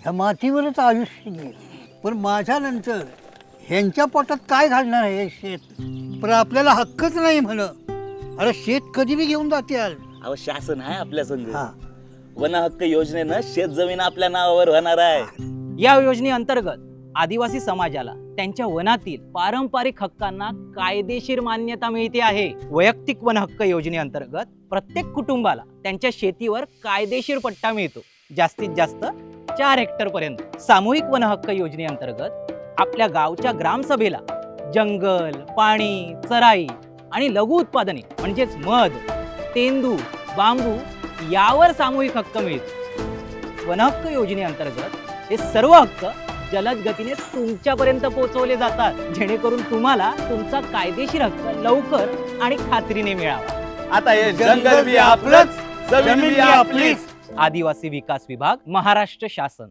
ह्या मातीवरच आयुष्य गेलं. पण माझ्यानंतर ह्यांच्या पोटात काय घालणार आहे हे शेत? पण आपल्याला हक्कच नाही म्हण. अरे शेत कधी बी घेऊन जात्याल. अहो शासन आहे आपल्या संग. हा. वन हक्क योजनेनं शेत जमीन आपल्या नावावर होणार आहे. या योजनेअंतर्गत आदिवासी समाजाला त्यांच्या वनातील पारंपरिक हक्कांना कायदेशीर मान्यता मिळते आहे. वैयक्तिक वन हक्क योजनेअंतर्गत प्रत्येक कुटुंबाला त्यांच्या शेतीवर कायदेशीर पट्टा मिळतो, जास्तीत जास्त 4 हेक्टर पर्यंत. सामूहिक वन हक्क योजनेअंतर्गत आपल्या गावच्या ग्रामसभेला जंगल, पाणी, चराई आणि लघु उत्पादने म्हणजेच मध, तेंदू, बांबू यावर सामूहिक हक्क मिळतो. वन हक्क योजनेअंतर्गत हे सर्व हक्क जलद गतीने तुमच्यापर्यंत पोहोचवले जातात, जेणेकरून तुम्हाला तुमचा कायदेशीर हक्क लवकर आणि खात्रीने मिळावा. आता हे जंगल बी आपलंच, जमीन बी आपलीच. आदिवासी विकास विभाग, महाराष्ट्र शासन.